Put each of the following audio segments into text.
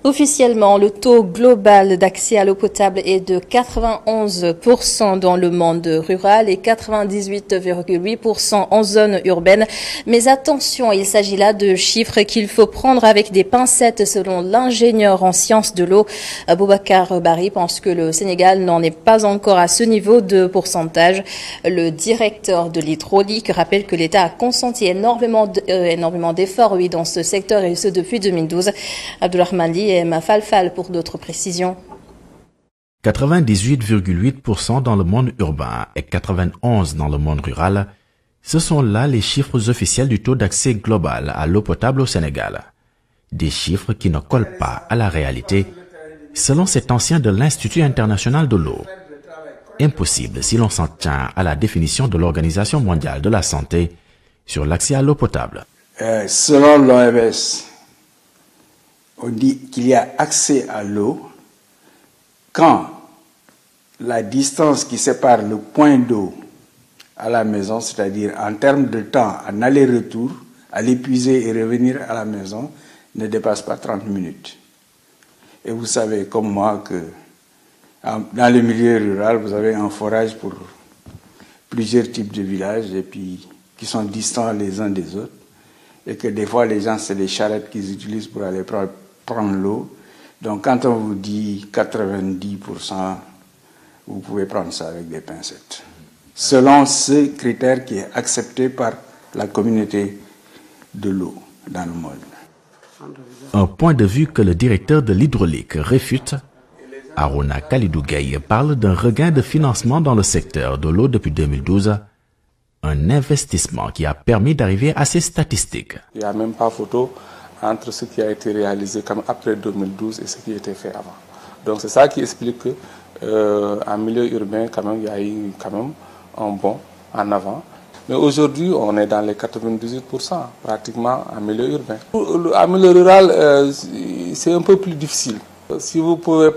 Officiellement, le taux global d'accès à l'eau potable est de 91% dans le monde rural et 98,8% en zone urbaine. Mais attention, il s'agit là de chiffres qu'il faut prendre avec des pincettes selon l'ingénieur en sciences de l'eau. Boubacar Bari pense que le Sénégal n'en est pas encore à ce niveau de pourcentage. Le directeur de l'hydraulique rappelle que l'État a consenti énormément d'efforts dans ce secteur et ce depuis 2012. Abdourahmane Ly et Mafalfal pour d'autres précisions. 98,8% dans le monde urbain et 91% dans le monde rural, ce sont là les chiffres officiels du taux d'accès global à l'eau potable au Sénégal. Des chiffres qui ne collent pas à la réalité, selon cet ancien de l'Institut international de l'eau. Impossible si l'on s'en tient à la définition de l'Organisation mondiale de la santé sur l'accès à l'eau potable. Selon l'OMS, on dit qu'il y a accès à l'eau quand la distance qui sépare le point d'eau à la maison, c'est-à-dire en termes de temps, en aller-retour, aller puiser et revenir à la maison, ne dépasse pas 30 minutes. Et vous savez comme moi que dans le milieu rural, vous avez un forage pour plusieurs types de villages et puis qui sont distants les uns des autres. Et que des fois, les gens, c'est des charrettes qu'ils utilisent pour aller prendre l'eau. Donc, quand on vous dit 90%, vous pouvez prendre ça avec des pincettes. Selon ce critère qui est accepté par la communauté de l'eau dans le monde. Un point de vue que le directeur de l'hydraulique réfute. Arona Khalidou Gueye parle d'un regain de financement dans le secteur de l'eau depuis 2012. Un investissement qui a permis d'arriver à ces statistiques. Il n'y a même pas photo entre ce qui a été réalisé comme après 2012 et ce qui a été fait avant. Donc c'est ça qui explique que en milieu urbain, quand même, il y a eu quand même un bond en avant. Mais aujourd'hui, on est dans les 98%, pratiquement en milieu urbain. En milieu rural, c'est un peu plus difficile. Si vous voulez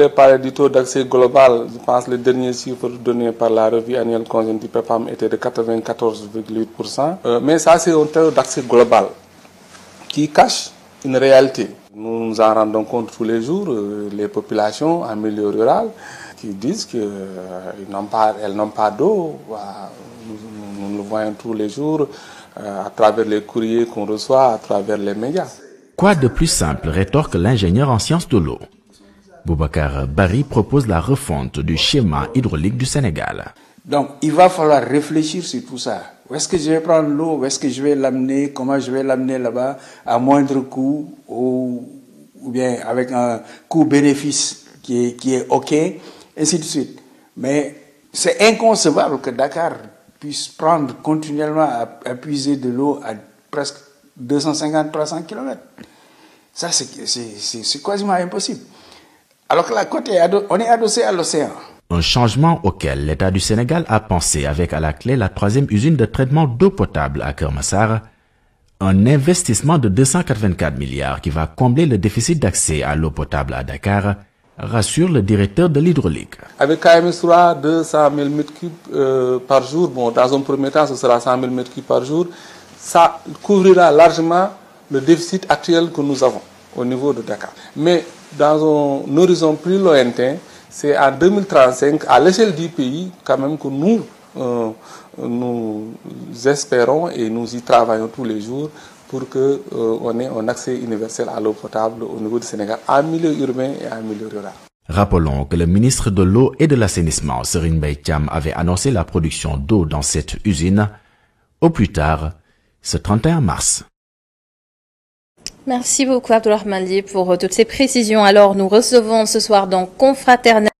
parler du taux d'accès global, je pense que le dernier chiffre donné par la revue annuelle conjointe du PEPAM était de 94,8%. Mais ça, c'est un taux d'accès global qui cache une réalité. Nous nous en rendons compte tous les jours, les populations en milieu rural qui disent qu'elles n'ont pas d'eau. Nous le voyons tous les jours à travers les courriers qu'on reçoit, à travers les médias. Quoi de plus simple, rétorque l'ingénieur en sciences de l'eau. Boubacar Bari propose la refonte du schéma hydraulique du Sénégal. Donc, il va falloir réfléchir sur tout ça. Où est-ce que je vais prendre l'eau? Où est-ce que je vais l'amener? Comment je vais l'amener là-bas à moindre coût ou bien avec un coût-bénéfice qui est OK, ainsi de suite. Mais c'est inconcevable que Dakar puisse prendre continuellement à puiser de l'eau à presque 250-300 km. Ça, c'est quasiment impossible. Alors que la côte, on est adossé à l'océan. Un changement auquel l'État du Sénégal a pensé avec à la clé la 3e usine de traitement d'eau potable à Keur Massar. Un investissement de 284 milliards qui va combler le déficit d'accès à l'eau potable à Dakar, rassure le directeur de l'hydraulique. Avec KMS3, 200 000 m3 par jour, bon, dans un premier temps, ce sera 100 000 m3 par jour. Ça couvrira largement le déficit actuel que nous avons au niveau de Dakar. Mais dans un horizon plus lointain, c'est en 2035, à l'échelle du pays, quand même que nous espérons et nous y travaillons tous les jours pour qu'on ait un accès universel à l'eau potable au niveau du Sénégal, en milieu urbain et en milieu rural. Rappelons que le ministre de l'eau et de l'assainissement, Serigne Mbaye Thiam, avait annoncé la production d'eau dans cette usine, au plus tard, ce 31 mars. Merci beaucoup Abdourahmane Ly pour toutes ces précisions. Alors nous recevons ce soir dans Confraternel